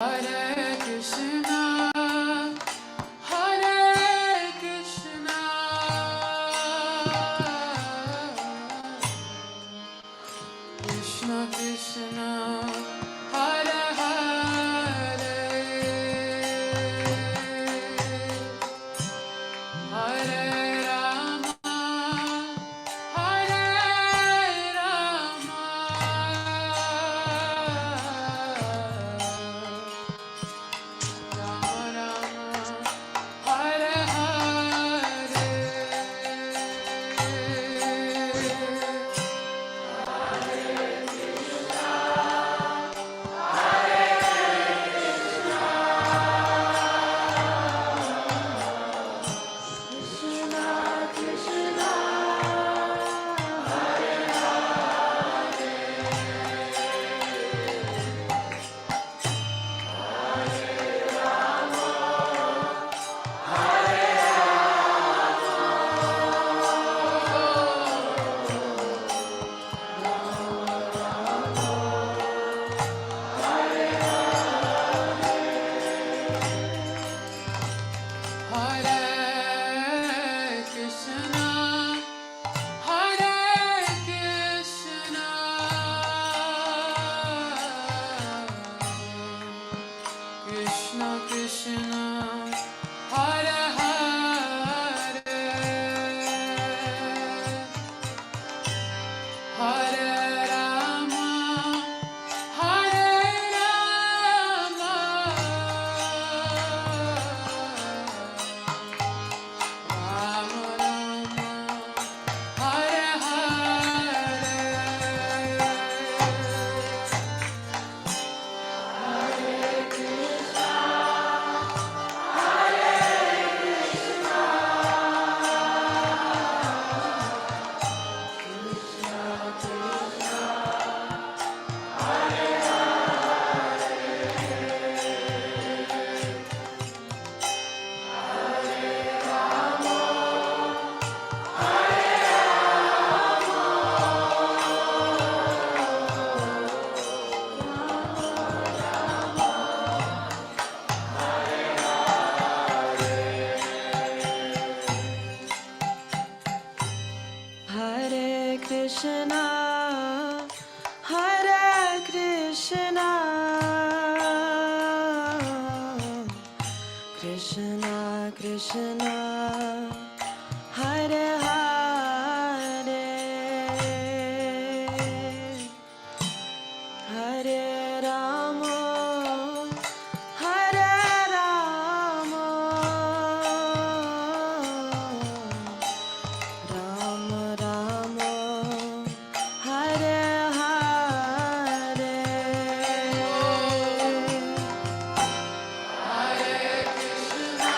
Hare Krishna, Hare Krishna, Krishna Krishna, Hare Hare, Hare Rama, Hare Rama, Rama Rama, Hare Hare. Hare Krishna, Hare Krishna, Krishna Krishna, Hare Hare, Hare Rama, Hare Rama, Rama Rama, Hare Hare. Hare Krishna, Hare Krishna, Krishna Krishna, Hare Hare, Hare Rama, Hare Rama, Rama Rama, Hare Hare. Hare Krishna,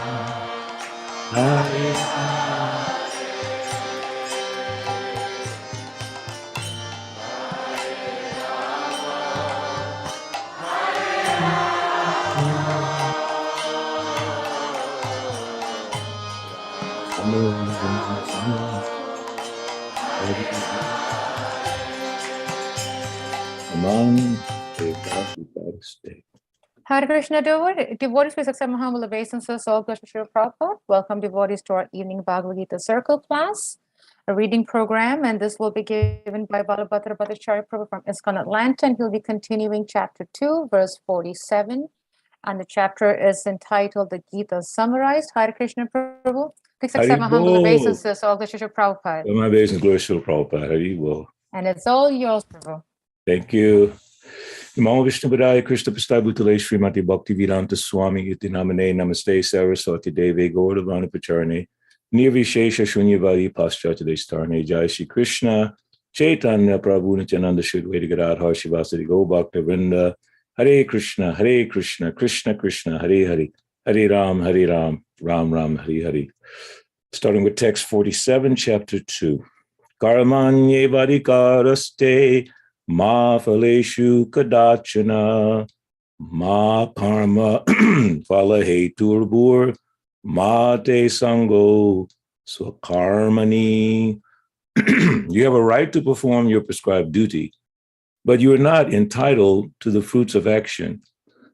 Hare Rama, Among the Bhagavad Gita. Hare Krishna devotees, please accept my humble obeisances. All glories to Srila Prabhupada. Welcome devotees to our evening Bhagavad Gita circle class, a reading program, and this will be given by Balabhadra Bhattacharya Prabhu from ISKCON Atlanta, and he'll be continuing chapter 2, verse 47, and the chapter is entitled The Gita Summarized. Hare Krishna Prabhu. Please accept my humble obeisances. All glories to Srila Prabhupada. My obeisance, glories to Prabhupada. Hari Bol. And it's all yours, Prabhu. Thank you. Namo Vishnu Padaya Krishna Prasthaya Bhutale Srimati Bhakti Vedanta Swami Iti Namane Namaste Saraswati Deve Gauravana Pacharane Nirvishesha Shunyavadi Paschatya Destarne Jai Shri Krishna Chaitanya Prabhu Nityananda Shudvedi Gadadhar Shivasati Go Bhakta Vrinda Hare Krishna Krishna Krishna Hare Hare Hare Ram Ram Ram Hare Hare. Starting with text 47, chapter 2. Karamanye Vadikaraste Ma Phaleshu Kadachana Ma Karma Phalaheturbur Ma Te Sango Swakarmani. You have a right to perform your prescribed duty, but you are not entitled to the fruits of action.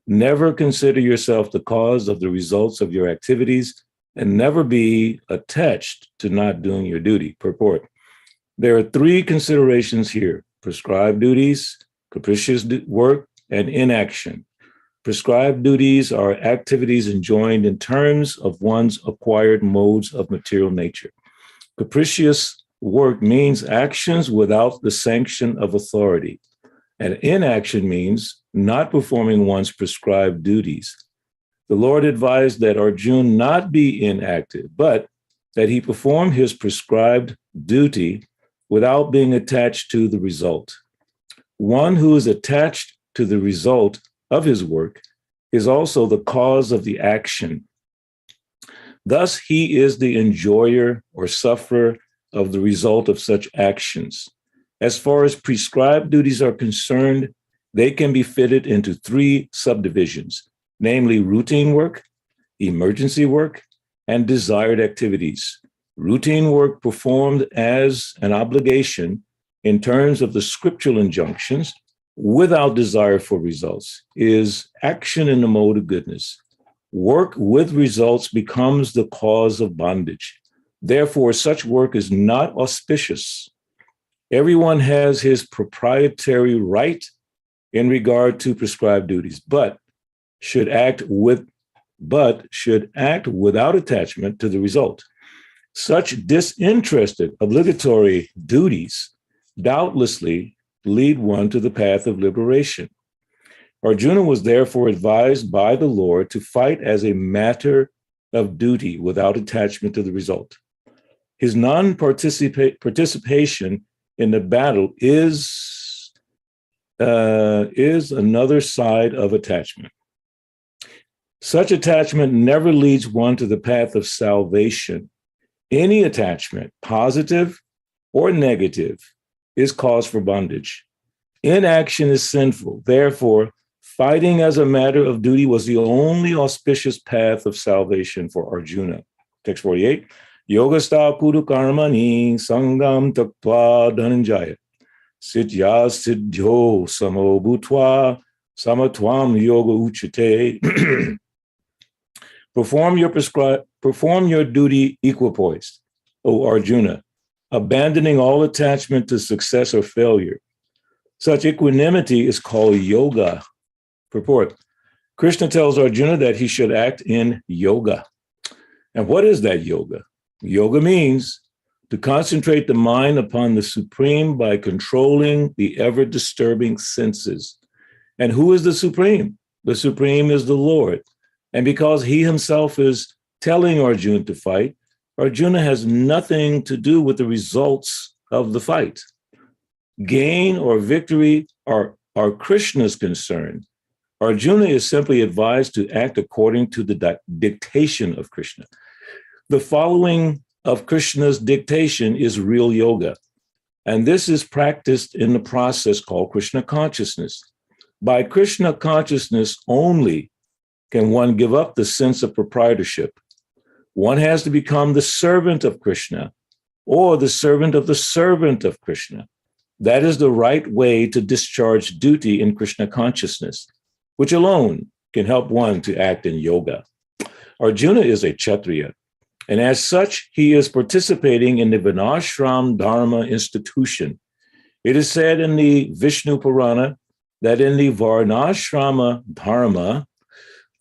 Never consider yourself the cause of the results of your activities, and never be attached to not doing your duty. Purport. There are three considerations here: prescribed duties, capricious work, and inaction. Prescribed duties are activities enjoined in terms of one's acquired modes of material nature. Capricious work means actions without the sanction of authority, and inaction means not performing one's prescribed duties. The Lord advised that Arjuna not be inactive, but that he perform his prescribed duty without being attached to the result. One who is attached to the result of his work is also the cause of the action. Thus, he is the enjoyer or sufferer of the result of such actions. As far as prescribed duties are concerned, they can be fitted into three subdivisions, namely routine work, emergency work, and desired activities. Routine work performed as an obligation in terms of the scriptural injunctions without desire for results is action in the mode of goodness. Work with results becomes the cause of bondage. Therefore, such work is not auspicious. Everyone has his proprietary right in regard to prescribed duties, but should act without attachment to the result. Such disinterested obligatory duties doubtlessly lead one to the path of liberation. Arjuna was therefore advised by the Lord to fight as a matter of duty without attachment to the result. His non-participation in the battle is another side of attachment. Such attachment never leads one to the path of salvation. Any attachment, positive or negative, is cause for bondage. Inaction is sinful. Therefore, fighting as a matter of duty was the only auspicious path of salvation for Arjuna. Text 48. Yogastha kudu karmani sangam taktva dhananjaya sitya siddhyo samo bhutva samatvam yoga uchate. Perform your duty equipoised, O Arjuna, abandoning all attachment to success or failure. Such equanimity is called yoga. Purport. Krishna tells Arjuna that he should act in yoga. And what is that yoga? Yoga means to concentrate the mind upon the Supreme by controlling the ever-disturbing senses. And who is the Supreme? The Supreme is the Lord. And because he himself is telling Arjuna to fight, Arjuna has nothing to do with the results of the fight. Gain or victory are Krishna's concern. Arjuna is simply advised to act according to the dictation of Krishna. The following of Krishna's dictation is real yoga, and this is practiced in the process called Krishna consciousness. By Krishna consciousness only can one give up the sense of proprietorship. One has to become the servant of Krishna or the servant of Krishna. That is the right way to discharge duty in Krishna consciousness, which alone can help one to act in yoga. Arjuna is a Kshatriya, and as such, he is participating in the Varnashram Dharma institution. It is said in the Vishnu Purana that in the Varnashrama Dharma,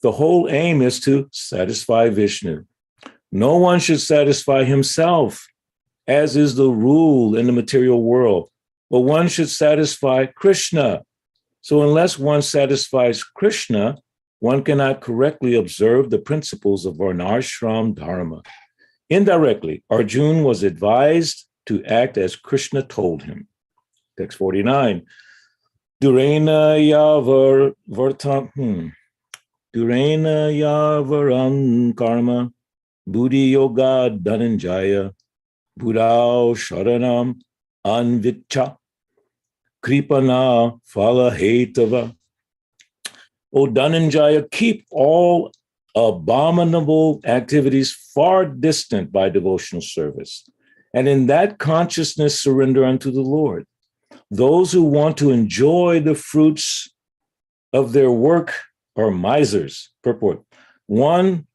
the whole aim is to satisfy Vishnu. No one should satisfy himself, as is the rule in the material world, but one should satisfy Krishna. So unless one satisfies Krishna, one cannot correctly observe the principles of Varnashram Dharma. Indirectly, Arjuna was advised to act as Krishna told him. Text 49. Durena yavaram karma buddhi yoga dhananjaya buddhao sharanam anvicha kripana phala hetava. O Dhananjaya, keep all abominable activities far distant by devotional service, and in that consciousness surrender unto the Lord. Those who want to enjoy the fruits of their work are misers. Purport. One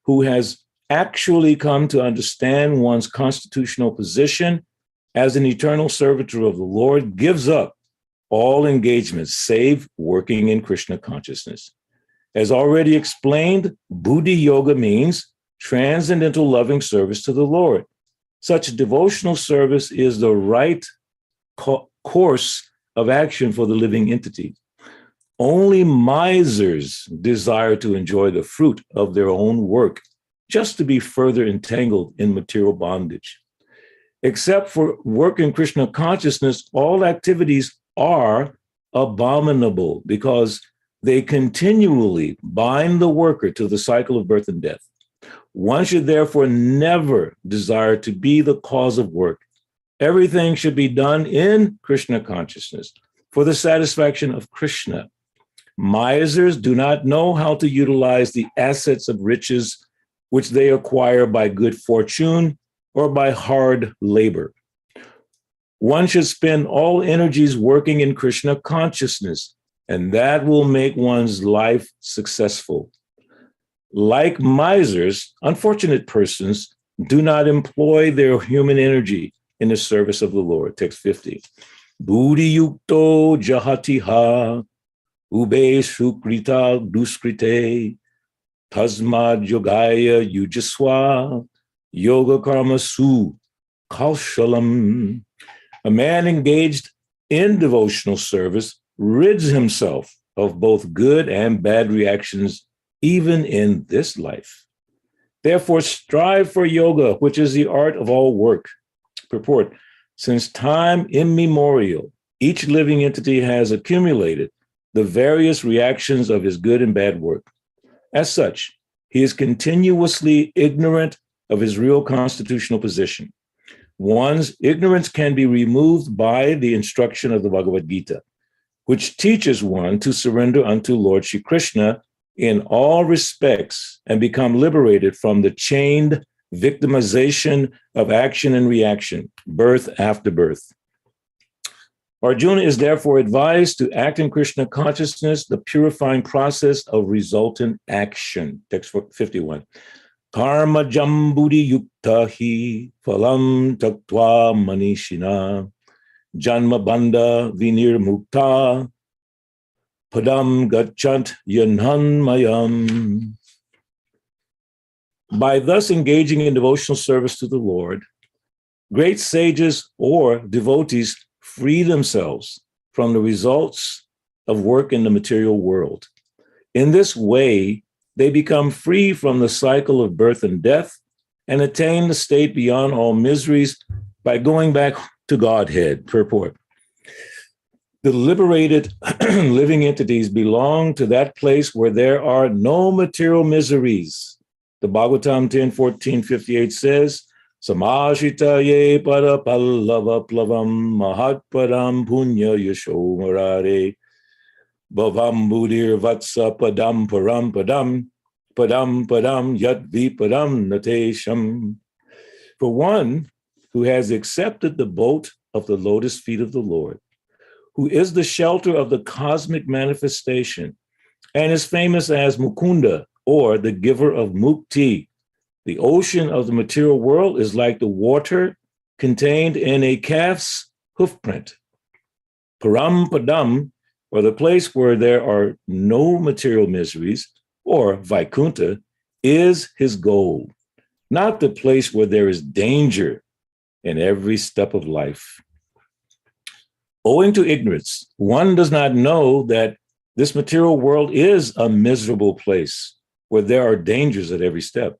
who has actually come to understand one's constitutional position as an eternal servitor of the Lord gives up all engagements save working in Krishna consciousness. As already explained, Buddhi Yoga means transcendental loving service to the Lord. Such devotional service is the right course of action for the living entity. Only misers desire to enjoy the fruit of their own work, just to be further entangled in material bondage. Except for work in Krishna consciousness, all activities are abominable because they continually bind the worker to the cycle of birth and death. One should therefore never desire to be the cause of work. Everything should be done in Krishna consciousness for the satisfaction of Krishna. Misers do not know how to utilize the assets of riches which they acquire by good fortune or by hard labor. One should spend all energies working in Krishna consciousness, and that will make one's life successful. Like misers, unfortunate persons do not employ their human energy in the service of the Lord. Text 50. Buddhi yukto jahatiha ube sukrita duskrite tasmad yogaya yujaswa yoga karma su kaushalam. A man engaged in devotional service rids himself of both good and bad reactions, even in this life. Therefore, strive for yoga, which is the art of all work. Purport. Since time immemorial, each living entity has accumulated the various reactions of his good and bad work. As such, he is continuously ignorant of his real constitutional position. One's ignorance can be removed by the instruction of the Bhagavad Gita, which teaches one to surrender unto Lord Shri Krishna in all respects and become liberated from the chained victimization of action and reaction, birth after birth. Arjuna is therefore advised to act in Krishna consciousness, the purifying process of resultant action. Text 51. Karma jambudi yukta hi phalam taktva manishina janma bandha vinir mukta padam gachant yanhanmayam. By thus engaging in devotional service to the Lord, great sages or devotees free themselves from the results of work in the material world. In this way, they become free from the cycle of birth and death and attain the state beyond all miseries by going back to Godhead. Purport. The liberated living entities belong to that place where there are no material miseries. The Bhagavatam 10:14-58 says, Samashita ye para pallava plavam mahatparam punya yashomarare bhavam budir vatsa padam param padam padam padam yat vipadam natesham. For one who has accepted the boat of the lotus feet of the Lord, who is the shelter of the cosmic manifestation and is famous as Mukunda, or the giver of mukti. The ocean of the material world is like the water contained in a calf's hoofprint. Param Padam, or the place where there are no material miseries, or Vaikunta, is his goal, not the place where there is danger in every step of life. Owing to ignorance, one does not know that this material world is a miserable place where there are dangers at every step.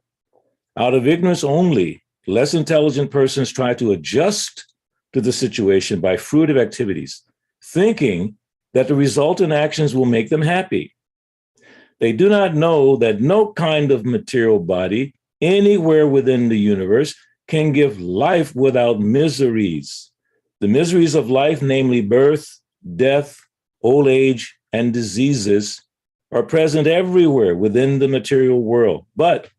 Out of ignorance only, less intelligent persons try to adjust to the situation by fruitive activities, thinking that the resultant actions will make them happy. They do not know that no kind of material body anywhere within the universe can give life without miseries. The miseries of life, namely birth, death, old age, and diseases, are present everywhere within the material world. But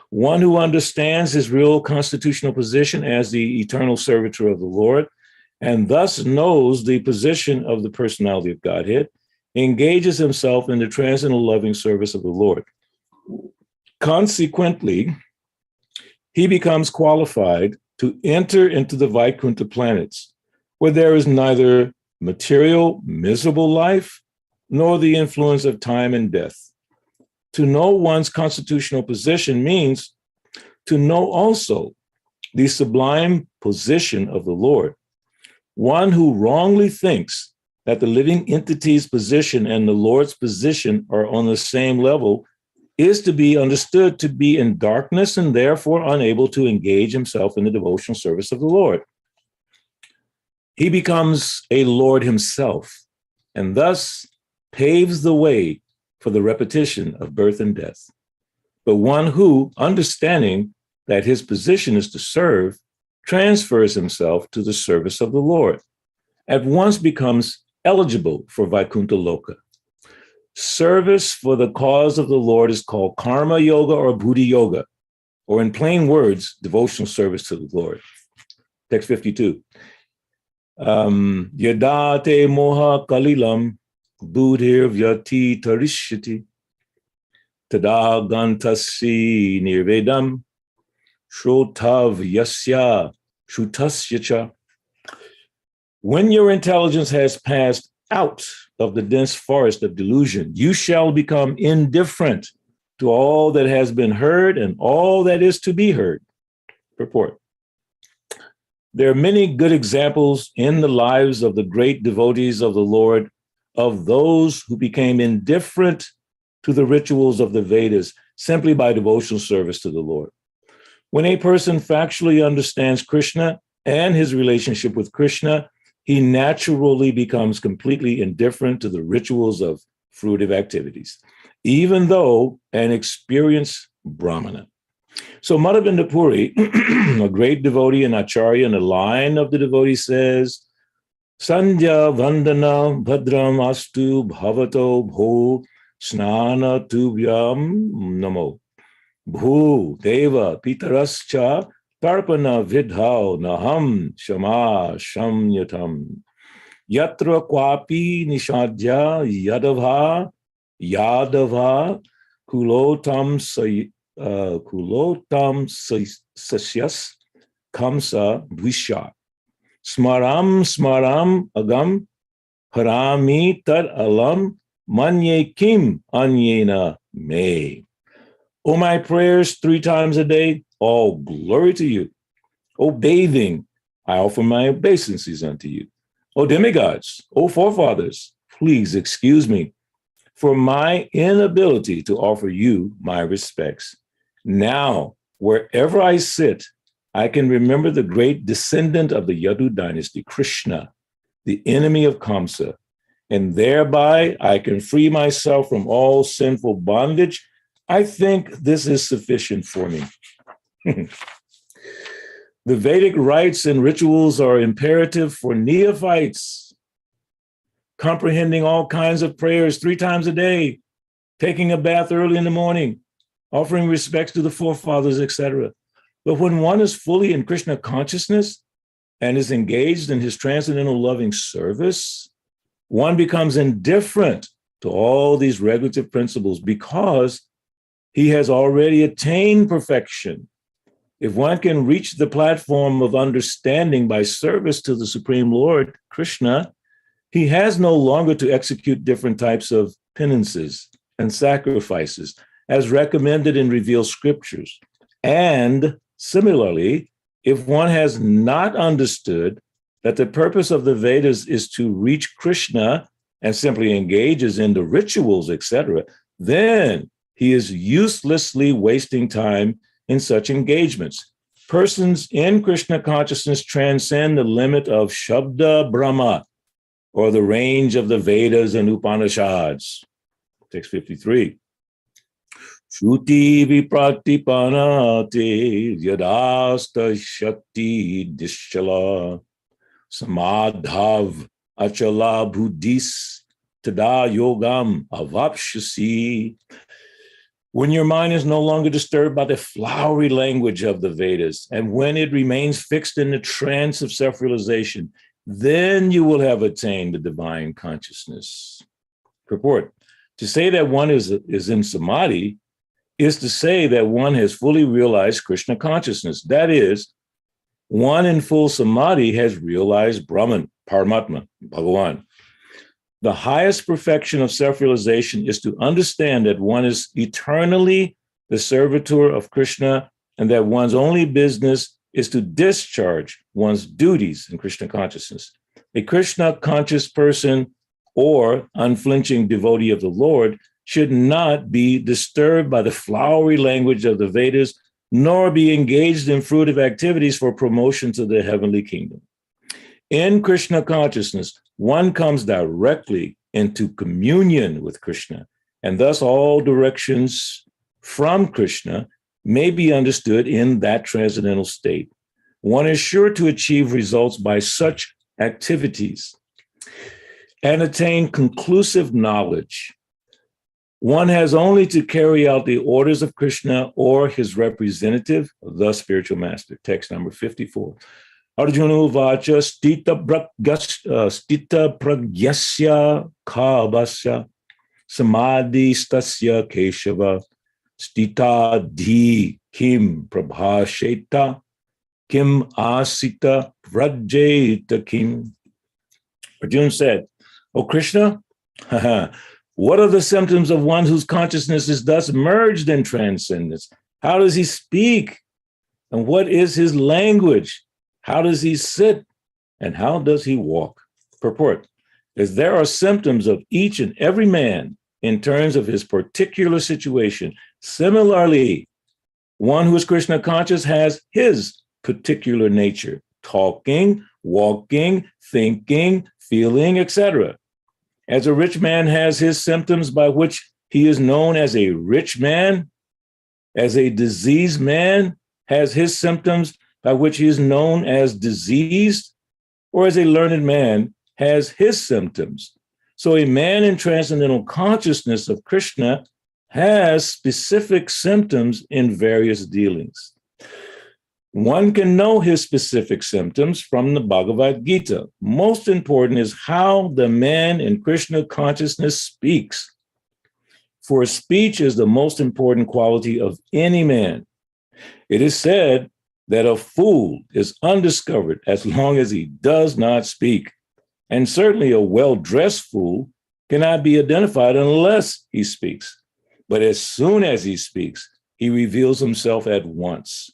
one who understands his real constitutional position as the eternal servitor of the Lord, and thus knows the position of the personality of Godhead, engages himself in the transcendental loving service of the Lord. Consequently, he becomes qualified to enter into the Vaikunta planets, where there is neither material, miserable life, nor the influence of time and death. To know one's constitutional position means to know also the sublime position of the Lord. One who wrongly thinks that the living entity's position and the Lord's position are on the same level is to be understood to be in darkness and therefore unable to engage himself in the devotional service of the Lord. He becomes a Lord himself and thus paves the way for the repetition of birth and death. But one who, understanding that his position is to serve, transfers himself to the service of the Lord, at once becomes eligible for Vaikuntha Loka. Service for the cause of the Lord is called karma yoga or buddhi yoga, or in plain words, devotional service to the Lord. Text 52. Yadate moha kalilam buddhir vyati tarishyati tada gantasi nirvedam shrotav yasya shutasya cha. When your intelligence has passed out of the dense forest of delusion, you shall become indifferent to all that has been heard and all that is to be heard. Purport. There are many good examples in the lives of the great devotees of the Lord of those who became indifferent to the rituals of the Vedas simply by devotional service to the Lord. When a person factually understands Krishna and his relationship with Krishna, he naturally becomes completely indifferent to the rituals of fruitive activities, even though an experienced Brahmana. So Madhavinda Puri, a great devotee and acharya in the line of the devotee, says, Sandhya Vandana Bhadram Astu Bhavato Bho Snana Tubhyam Namo Bhu Deva Pitarascha Tarpana Vidhao Naham Shama Shamyatam Yatra Kwapi Nishadya Yadava Kulotam Sasyas Kamsa Dvisha Smaram Agam Harami Tad Alam Manye Kim Anyena Me. O my prayers 3 times a day, all glory to you. O bathing, I offer my obeisances unto you. O demigods, O forefathers, please excuse me for my inability to offer you my respects. Now, wherever I sit, I can remember the great descendant of the Yadu dynasty, Krishna, the enemy of Kamsa, and thereby I can free myself from all sinful bondage. I think this is sufficient for me. The Vedic rites and rituals are imperative for neophytes, comprehending all kinds of prayers 3 times a day, taking a bath early in the morning, offering respects to the forefathers, etc. But when one is fully in Krishna consciousness and is engaged in his transcendental loving service, one becomes indifferent to all these regulative principles because he has already attained perfection. If one can reach the platform of understanding by service to the Supreme Lord, Krishna, he has no longer to execute different types of penances and sacrifices as recommended in revealed scriptures. And similarly, if one has not understood that the purpose of the Vedas is to reach Krishna and simply engages in the rituals, etc., then he is uselessly wasting time in such engagements. Persons in Krishna consciousness transcend the limit of Shabda Brahma, or the range of the Vedas and Upanishads. Text 53. Shruti vipratipanate yadasta shakti dishala samadhav achala buddhis tada yogam avapshasi. When your mind is no longer disturbed by the flowery language of the Vedas, and when it remains fixed in the trance of self-realization, then you will have attained the divine consciousness. Purport. To say that one is in samadhi is to say that one has fully realized Krishna consciousness. That is, one in full samadhi has realized Brahman, Paramatma, Bhagavan. The highest perfection of self-realization is to understand that one is eternally the servitor of Krishna and that one's only business is to discharge one's duties in Krishna consciousness. A Krishna conscious person or unflinching devotee of the Lord should not be disturbed by the flowery language of the Vedas, nor be engaged in fruitive activities for promotion to the heavenly kingdom. In Krishna consciousness, one comes directly into communion with Krishna, and thus all directions from Krishna may be understood in that transcendental state. One is sure to achieve results by such activities and attain conclusive knowledge. One has only to carry out the orders of Krishna or his representative, the spiritual master. Text number 54. Arjuna Vacha stita pragyasya khabasya samadhi stasya keshava stita dhi kim prabhasheta kim asita vrajeta kim. Arjuna said, "O Krishna, what are the symptoms of one whose consciousness is thus merged in transcendence? How does he speak? And what is his language? How does he sit? And how does he walk?" Purport. As there are symptoms of each and every man in terms of his particular situation, similarly, one who is Krishna conscious has his particular nature, talking, walking, thinking, feeling, etc. As a rich man has his symptoms by which he is known as a rich man, as a diseased man has his symptoms by which he is known as diseased, or as a learned man has his symptoms. So a man in transcendental consciousness of Krishna has specific symptoms in various dealings. One can know his specific symptoms from the Bhagavad Gita. Most important is how the man in Krishna consciousness speaks. For speech is the most important quality of any man. It is said that a fool is undiscovered as long as he does not speak. And certainly a well-dressed fool cannot be identified unless he speaks. But as soon as he speaks, he reveals himself at once.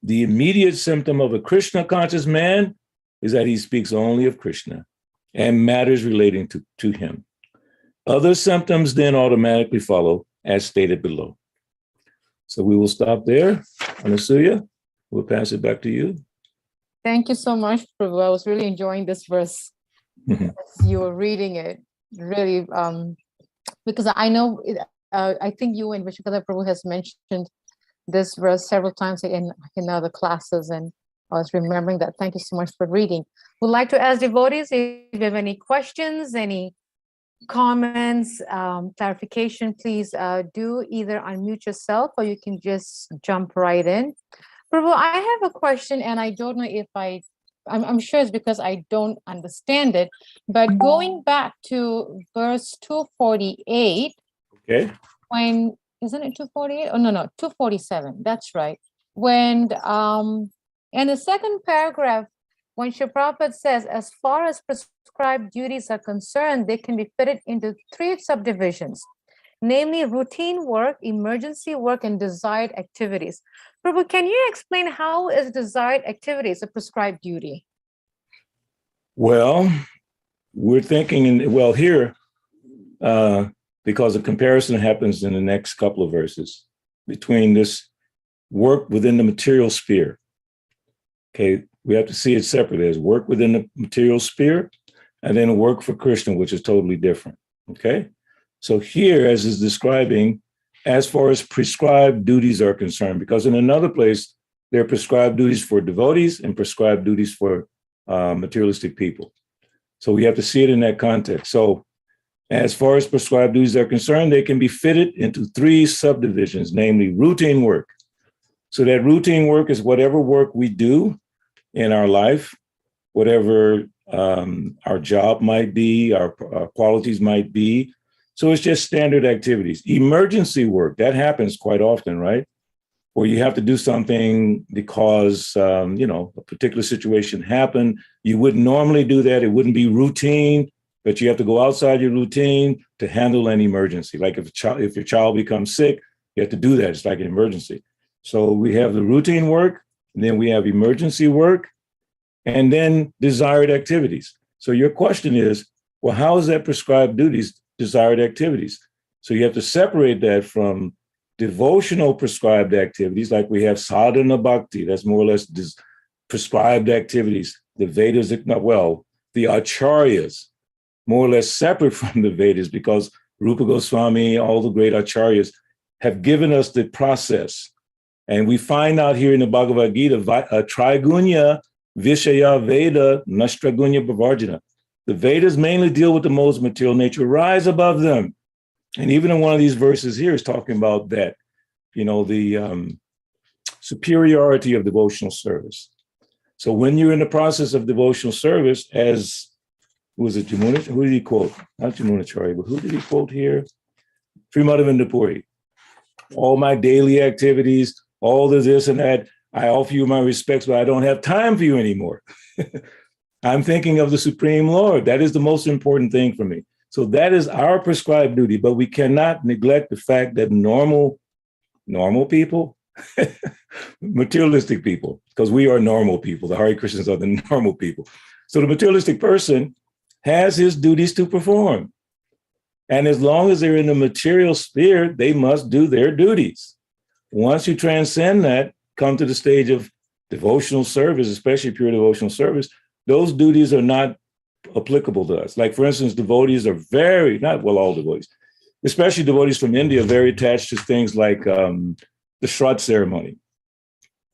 The immediate symptom of a Krishna conscious man is that he speaks only of Krishna and matters relating to him. Other symptoms then automatically follow as stated below. So we will stop there. Anasuya, we'll pass it back to you. Thank you so much, Prabhu. I was really enjoying this verse. Mhm. You were reading it, really, because I know, I think you and Vishakada Prabhu has mentioned this verse several times in other classes, and I was remembering that. Thank you so much for reading. Would like to ask devotees if you have any questions, any comments, clarification, please do either unmute yourself or you can just jump right in. Prabhu, I have a question, and I don't know if I'm sure it's because I don't understand it, but going back to verse 248, Okay. when, isn't it 248? Oh, no, 247. That's right. When, in the second paragraph, when Srila Prabhupada says, as far as prescribed duties are concerned, they can be fitted into 3 subdivisions, namely routine work, emergency work, and desired activities. Prabhu, can you explain how is desired activities a prescribed duty? Well, we're thinking, well, here, because a comparison happens in the next couple of verses between this work within the material sphere. Okay, we have to see it separately. There's work within the material sphere, and then work for Krishna, which is totally different. Okay, so here, as is describing, as far as prescribed duties are concerned, because in another place, there are prescribed duties for devotees and prescribed duties for materialistic people. So we have to see it in that context. So as far as prescribed duties are concerned, they can be fitted into 3 subdivisions, namely routine work. So that routine work is whatever work we do in our life, whatever our job might be, our qualities might be. So it's just standard activities. Emergency work, that happens quite often, right? Where you have to do something because, a particular situation happened. You wouldn't normally do that. It wouldn't be routine, but you have to go outside your routine to handle an emergency. Like if your child becomes sick, you have to do that. It's like an emergency. So we have the routine work, and then we have emergency work, and then desired activities. So your question is, well, how is that prescribed duties, desired activities? So you have to separate that from devotional prescribed activities, like we have sadhana bhakti, that's more or less prescribed activities. The Vedas, the acharyas, more or less separate from the Vedas, because Rupa Goswami, all the great acharyas, have given us the process. And we find out here in the Bhagavad Gita, Trigunya Vishaya Veda Nashtragunya Bhavarjana. The Vedas mainly deal with the modes of material nature, rise above them. And even in one of these verses here is talking about that, the superiority of devotional service. So when you're in the process of devotional service, as, who was it, Jamuna? Who did he quote? Not Jamunacharya, but who did he quote here? Srimadhavendra Puri. All my daily activities, all the this and that, I offer you my respects, but I don't have time for you anymore. I'm thinking of the Supreme Lord. That is the most important thing for me. So that is our prescribed duty, but we cannot neglect the fact that normal people, materialistic people, because we are normal people. The Hare Krishnas are the normal people. So the materialistic person has his duties to perform. And as long as they're in the material sphere, they must do their duties. Once you transcend that, come to the stage of devotional service, especially pure devotional service, those duties are not applicable to us. Like, for instance, devotees are all devotees, especially devotees from India, very attached to things like the Shraddha ceremony.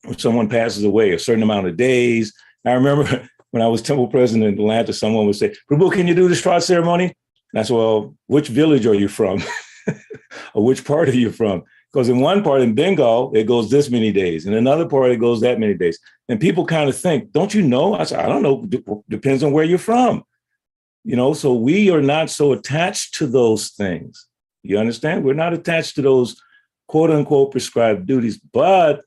When someone passes away, a certain amount of days. I remember when I was temple president in Atlanta, someone would say, Prabhu, can you do the Shraddha ceremony? And I said, well, which village are you from? Or which part are you from? Because in one part in Bengal, it goes this many days. In another part, it goes that many days. And people kind of think, don't you know? I said, I don't know. Depends on where you're from. So we are not so attached to those things. You understand? We're not attached to those quote unquote prescribed duties, but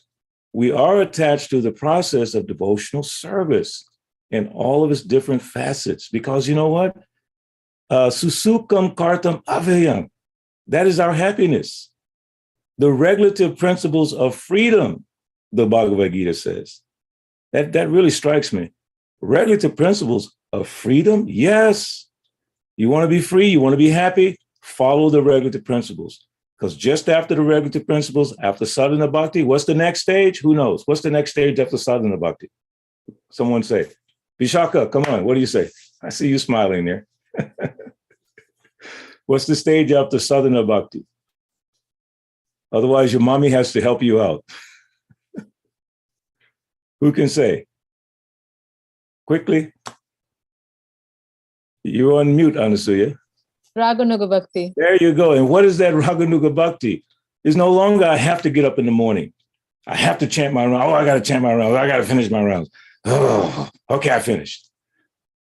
we are attached to the process of devotional service in all of its different facets. Because you know what? Susukam kartam avayam. That is our happiness. The regulative principles of freedom, the Bhagavad Gita says. That really strikes me. Regulative principles of freedom? Yes. You want to be free? You want to be happy? Follow the regulative principles. Because just after the regulative principles, after sadhana bhakti, what's the next stage? Who knows? What's the next stage after sadhana bhakti? Someone say. Vishaka, come on. What do you say? I see you smiling there. What's the stage after sadhana bhakti? Otherwise, your mommy has to help you out. Who can say? Quickly. You're on mute, Anasuya. Raganuga Bhakti. There you go. And what is that Raganuga Bhakti? It's no longer I have to get up in the morning. I have to chant my rounds. Oh, I got to chant my rounds. I got to finish my rounds. Oh, okay, I finished.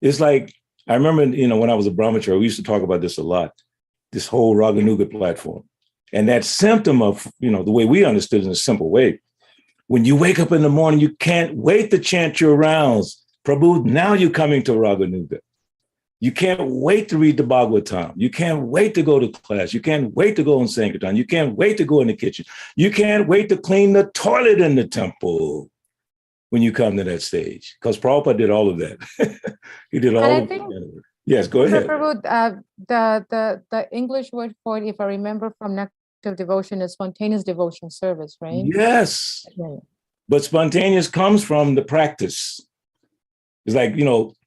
It's like, I remember, when I was a Brahmacharya, we used to talk about this a lot, this whole Raganuga platform. And that symptom of, the way we understood it in a simple way, when you wake up in the morning, you can't wait to chant your rounds. Prabhu, now you're coming to Raganuga. You can't wait to read the Bhagavatam. You can't wait to go to class. You can't wait to go on Sankirtan. You can't wait to go in the kitchen. You can't wait to clean the toilet in the temple when you come to that stage. Because Prabhupada did all of that. He did all of it. Yes, go ahead. Prabhu, the English word for it, if I remember from Nectar of Devotion, is spontaneous devotion service, right? Yes. Right. But spontaneous comes from the practice. It's like,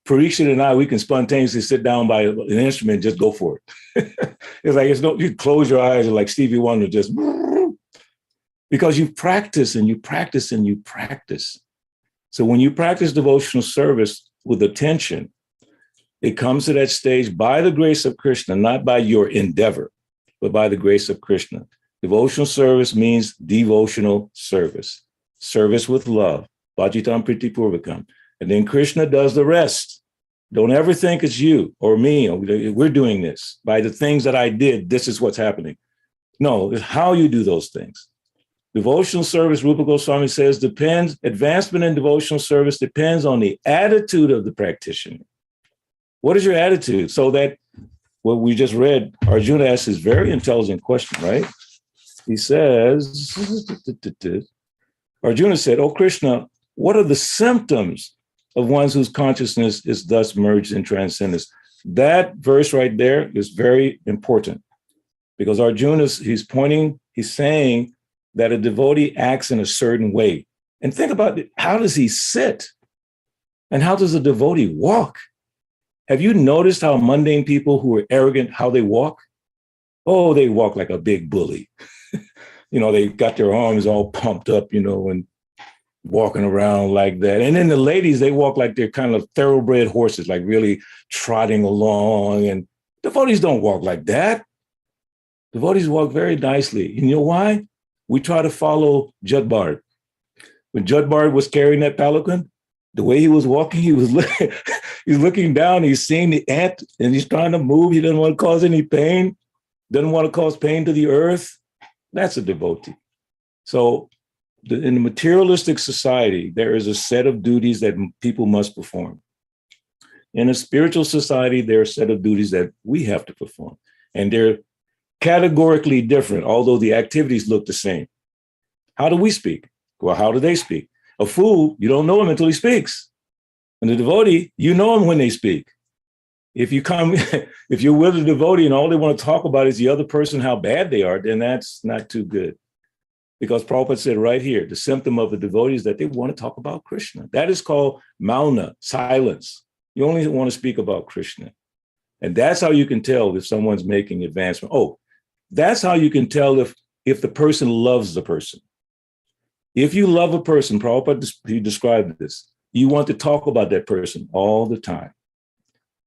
Parikshit and I, we can spontaneously sit down by an instrument and just go for it. It's like, you close your eyes and like Stevie Wonder, just, because you practice and you practice and you practice. So when you practice devotional service with attention, it comes to that stage by the grace of Krishna, not by your endeavor, but by the grace of Krishna. Devotional service means devotional service, service with love, bhajitam priti purvakam. And then Krishna does the rest. Don't ever think it's you or me. Or we're doing this. By the things that I did, this is what's happening. No, it's how you do those things. Devotional service, Rupa Goswami says, advancement in devotional service depends on the attitude of the practitioner. What is your attitude? So that what we just read, Arjuna asks this very intelligent question, right? He says, Arjuna said, "Oh Krishna, what are the symptoms of one whose consciousness is thus merged in transcendence?" That verse right there is very important because Arjuna, he's saying that a devotee acts in a certain way. And think about it, how does he sit? And how does a devotee walk? Have you noticed how mundane people who are arrogant, how they walk? Oh, they walk like a big bully. They got their arms all pumped up, and walking around like that. And then the ladies, they walk like they're kind of thoroughbred horses, like really trotting along. And devotees don't walk like that. Devotees walk very nicely. And you know why? We try to follow Jadbard. When Jadbard was carrying that palanquin, the way he was walking, he's looking down, he's seeing the ant, and he's trying to move. He doesn't want to cause any pain, doesn't want to cause pain to the earth. That's a devotee. So in the materialistic society, there is a set of duties that people must perform. In a spiritual society, there are a set of duties that we have to perform. And they're categorically different, although the activities look the same. How do we speak? Well, how do they speak? A fool, you don't know him until he speaks. And the devotee, you know him when they speak. If you're with a devotee and all they want to talk about is the other person, how bad they are, then that's not too good. Because Prabhupada said right here, the symptom of a devotee is that they want to talk about Krishna. That is called mauna, silence. You only want to speak about Krishna. And that's how you can tell if someone's making advancement. Oh, that's how you can tell if the person loves the person. If you love a person, Prabhupada, he described this, you want to talk about that person all the time.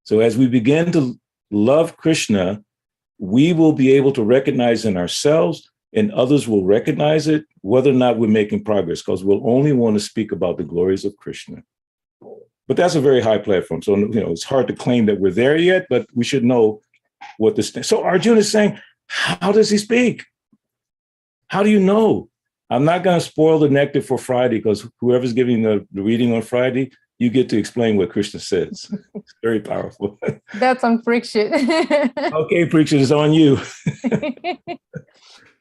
So as we begin to love Krishna, we will be able to recognize in ourselves, and others will recognize it, whether or not we're making progress, because we'll only want to speak about the glories of Krishna. But that's a very high platform. So, it's hard to claim that we're there yet, but we should know what this. So Arjuna is saying, how does he speak? How do you know? I'm not going to spoil the nectar for Friday, because whoever's giving the reading on Friday, you get to explain what Krishna says. It's very powerful. That's on Parikshit. Okay, Parikshit, it's on you.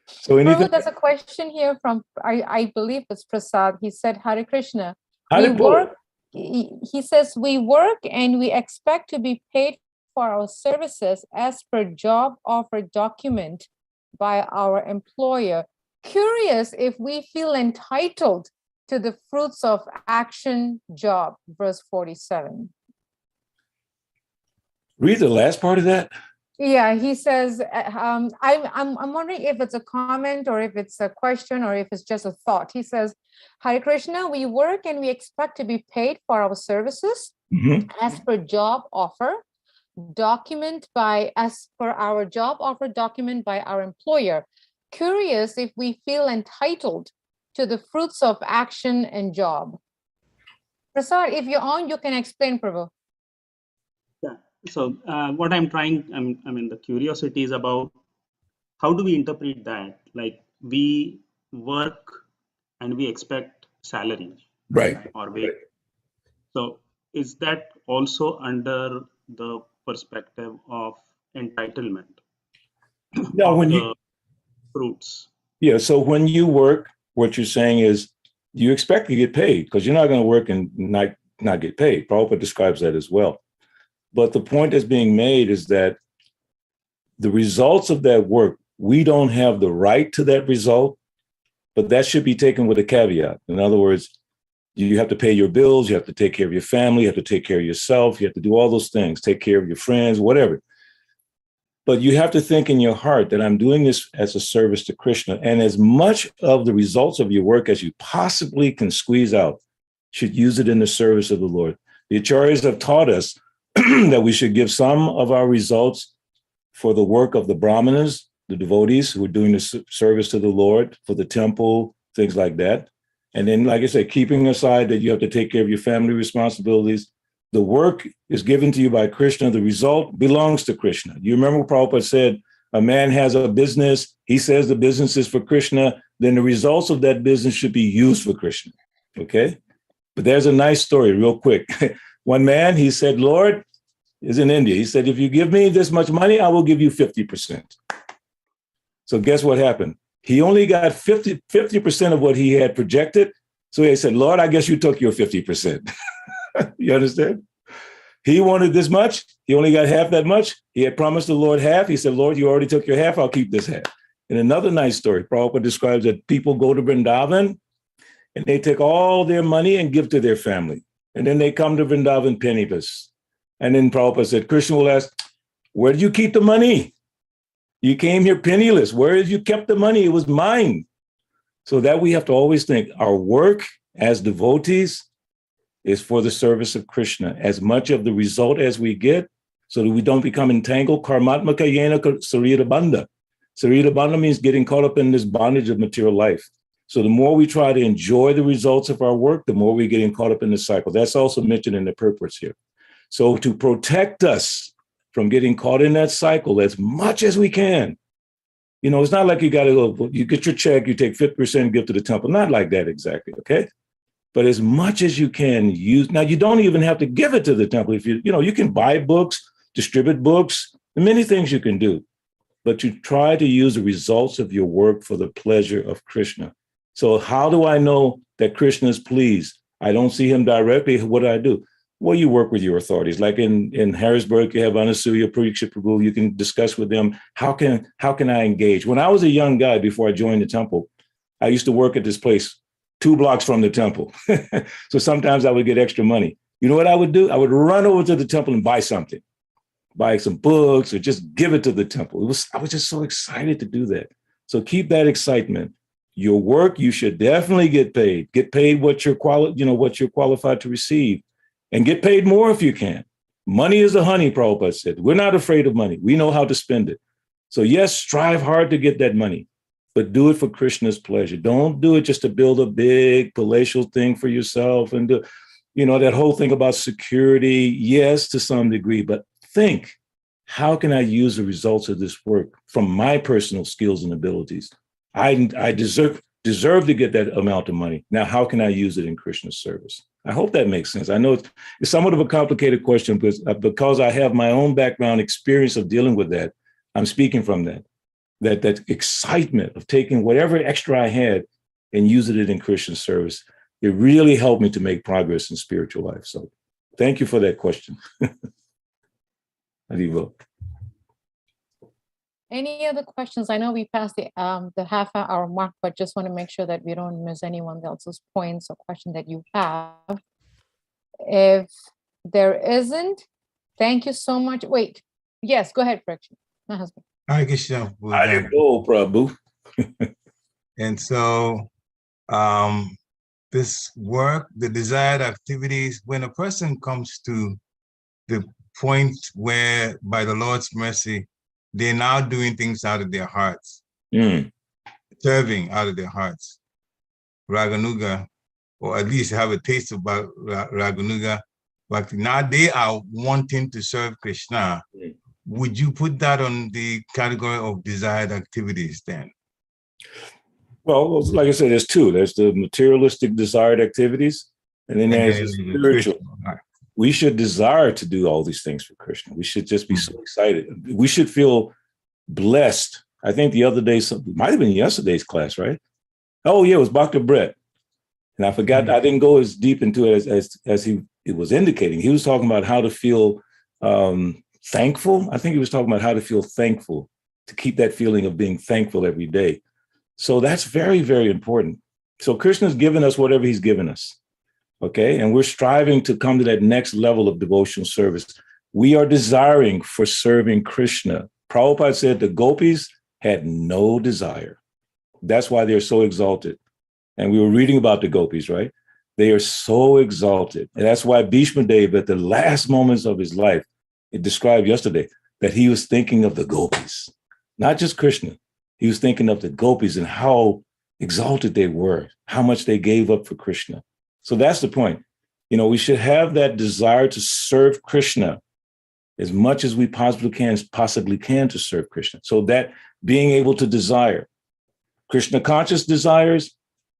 So anything? Prabhu, there's a question here from, I believe it's Prasad. He said, Hare Krishna. He says, we work and we expect to be paid for our services as per job offer document by our employer. Curious if we feel entitled to the fruits of action job, verse 47. Read the last part of that. Yeah, he says, I'm wondering if it's a comment or if it's a question or if it's just a thought. He says, Hare Krishna, we work and we expect to be paid for our services Mhm. as per job offer document by our employer. Curious if we feel entitled to the fruits of action and job. Prasad, if you're on, you can explain, Prabhu. Yeah. So what I'm trying, I mean, the curiosity is about how do we interpret that? Like we work and we expect salary Right. or wage. So is that also under the perspective of entitlement Now, of when the you, fruits? yeah, so when you work, what you're saying is you expect to get paid because you're not going to work and not get paid. Prabhupada describes that as well. But the point that's being made is that the results of that work, we don't have the right to that result, but that should be taken with a caveat. In other words, you have to pay your bills, you have to take care of your family, you have to take care of yourself, you have to do all those things, take care of your friends, whatever. But you have to think in your heart that I'm doing this as a service to Krishna. And as much of the results of your work as you possibly can squeeze out, should use it in the service of the Lord. The Acharyas have taught us that we should give some of our results for the work of the Brahmanas, the devotees who are doing the service to the Lord, for the temple, things like that. And then, like I said, keeping aside that you have to take care of your family responsibilities. The work is given to you by Krishna. The result belongs to Krishna. You remember Prabhupada said, a man has a business. He says the business is for Krishna. Then the results of that business should be used for Krishna. Okay? But there's a nice story, real quick. One man, he said, Lord, is in India. He said, if you give me this much money, I will give you 50%. So guess what happened? He only got 50% of what he had projected. So he said, Lord, I guess you took your 50%. You understand? He wanted this much. He only got half that much. He had promised the Lord half. He said, Lord, you already took your half. I'll keep this half. And another nice story, Prabhupada describes that people go to Vrindavan and they take all their money and give to their family. And then they come to Vrindavan penniless. And then Prabhupada said, Krishna will ask, where did you keep the money? You came here penniless. Where did you kept the money? It was mine. So that we have to always think our work as devotees is for the service of Krishna. As much of the result as we get, so that we don't become entangled. Karmatmaka yena sarita bandha. Sarita bandha means getting caught up in this bondage of material life. So the more we try to enjoy the results of our work, the more we're getting caught up in the cycle. That's also mentioned in the purports here. So to protect us from getting caught in that cycle as much as we can, you know, it's not like you got to go, you get your check, you take 50% give to the temple. Not like that exactly, okay? But as much as you can use, now you don't even have to give it to the temple. If you know, you can buy books, distribute books, many things you can do, but you try to use the results of your work for the pleasure of Krishna. So how do I know that Krishna is pleased? I don't see him directly. What do I do? Well, you work with your authorities. Like in Harrisburg, you have Anasuya, Parikshit Prabhu. You can discuss with them. How can I engage? When I was a young guy, before I joined the temple, I used to work at this place 2 blocks from the temple. So sometimes I would get extra money. You know what I would do? I would run over to the temple and buy something, buy some books or just give it to the temple. I was just so excited to do that. So keep that excitement. Your work, you should definitely get paid. Get paid what you're qualified to receive, and get paid more if you can. Money is the honey, Prabhupada said. We're not afraid of money. We know how to spend it. So yes, strive hard to get that money, but do it for Krishna's pleasure. Don't do it just to build a big palatial thing for yourself and do, that whole thing about security. Yes, to some degree, but think, how can I use the results of this work from my personal skills and abilities? I deserve to get that amount of money. Now, how can I use it in Krishna's service? I hope that makes sense. I know it's somewhat of a complicated question, because I have my own background experience of dealing with that. I'm speaking from that excitement of taking whatever extra I had and using it in Krishna's service. It really helped me to make progress in spiritual life. So thank you for that question. Haribo. Any other questions? I know we passed the half-hour mark, but just want to make sure that we don't miss anyone else's points or question that you have. If there isn't, Thank you so much. Wait. Yes, go ahead, Prakshit. My husband. Hare Krishna. I didn't go, Prabhu. And so this work, the desired activities, when a person comes to the point where by the Lord's mercy, they're now doing things out of their hearts, serving out of their hearts, Raganuga, or at least have a taste of Raganuga, but now they are wanting to serve Krishna. Would you put that on the category of desired activities then? Well, like I said, there's two. There's the materialistic desired activities, and then there's the spiritual. We should desire to do all these things for Krishna. We should just be so excited. We should feel blessed. I think the other day, it might have been yesterday's class, right? Oh, yeah, it was Dr. Brett. And I forgot, I didn't go as deep into it as it was indicating. He was talking about how to feel thankful. I think he was talking about how to feel thankful, to keep that feeling of being thankful every day. So that's very, very important. So Krishna's given us whatever he's given us. Okay. And we're striving to come to that next level of devotional service. We are desiring for serving Krishna. Prabhupada said the gopis had no desire. That's why they're so exalted. And we were reading about the gopis, right? They are so exalted. And that's why Bhishma Deva, at the last moments of his life, it described yesterday that he was thinking of the gopis, not just Krishna. He was thinking of the gopis and how exalted they were, how much they gave up for Krishna. So that's the point. You know, we should have that desire to serve Krishna as much as we possibly can to serve Krishna. So that being able to desire Krishna conscious desires,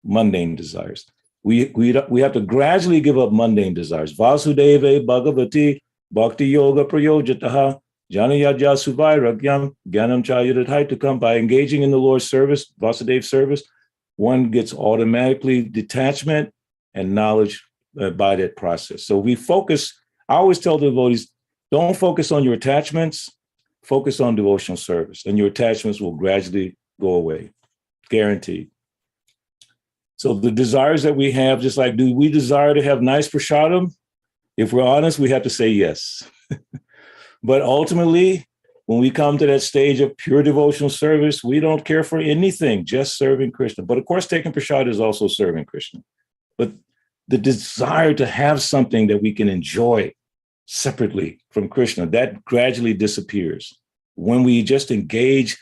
mundane desires. We have to gradually give up mundane desires. Vasudeva Bhagavati Bhakti Yoga Prayojataha Janayaja Suvairagyam Gyanam Chayadadhai, to come by engaging in the Lord's service, Vasudeva service, one gets automatically detachment and knowledge by that process. So we focus, I always tell the devotees, don't focus on your attachments, focus on devotional service, and your attachments will gradually go away, guaranteed. So the desires that we have, just like, do we desire to have nice prasadam? If we're honest, we have to say yes. But ultimately, when we come to that stage of pure devotional service, we don't care for anything, just serving Krishna. But of course, taking prasad is also serving Krishna. But the desire to have something that we can enjoy separately from Krishna, that gradually disappears. When we just engage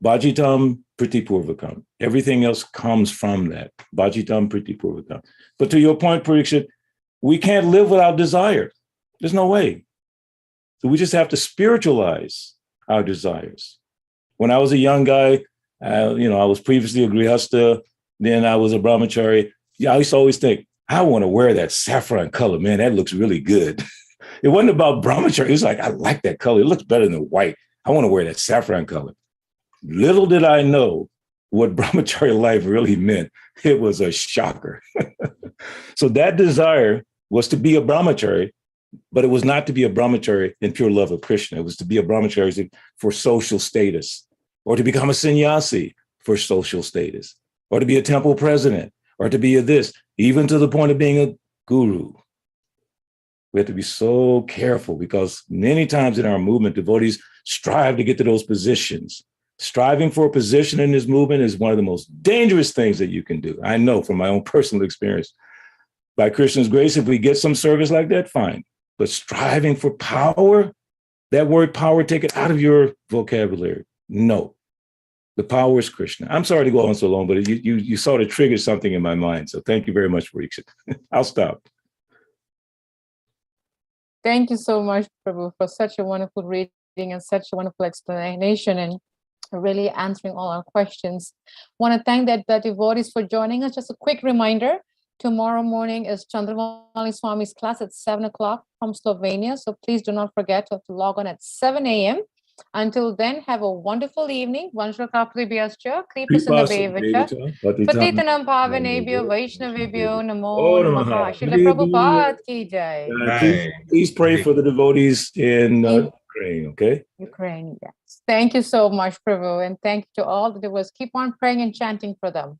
Bhajitam Priti Purvakam, everything else comes from that. Bhajitam Priti Purvakam. But to your point, Parikshit, we can't live without desire. There's no way. So we just have to spiritualize our desires. When I was a young guy, I was previously a grihasta, then I was a brahmachari. Yeah, I used to always think, I want to wear that saffron color, man, that looks really good. It wasn't about brahmachari. It was like, I like that color. It looks better than white. I want to wear that saffron color. Little did I know what brahmachari life really meant. It was a shocker. So that desire was to be a brahmachari, but it was not to be a brahmachari in pure love of Krishna. It was to be a brahmachari for social status, or to become a sannyasi for social status, or to be a temple president, or to be a this, even to the point of being a guru. We have to be so careful, because many times in our movement, devotees strive to get to those positions. Striving for a position in this movement is one of the most dangerous things that you can do. I know from my own personal experience. By Krishna's grace, if we get some service like that, fine. But striving for power, that word power, take it out of your vocabulary. No, the power is Krishna. I'm sorry to go on so long, but you sort of triggered something in my mind. So thank you very much, Parikshit. I'll stop. Thank you so much, Prabhu, for such a wonderful reading and such a wonderful explanation, and really answering all our questions. Want to thank the devotees for joining us. Just a quick reminder, tomorrow morning is Chandramali Swami's class at 7 o'clock from Slovenia. So please do not forget to log on at 7 a.m. Until then, have a wonderful evening. Vanshakapli Biascha, Kripasinda Bevacha, Patitanam Pavanebhyo, Vaishnavebhyo, Namo Namaha. Srila Prabhupada ki jai. Please pray for the devotees in Ukraine, okay? Ukraine, yes. Thank you so much, Prabhu. And thank you to all the devotees. Keep on praying and chanting for them.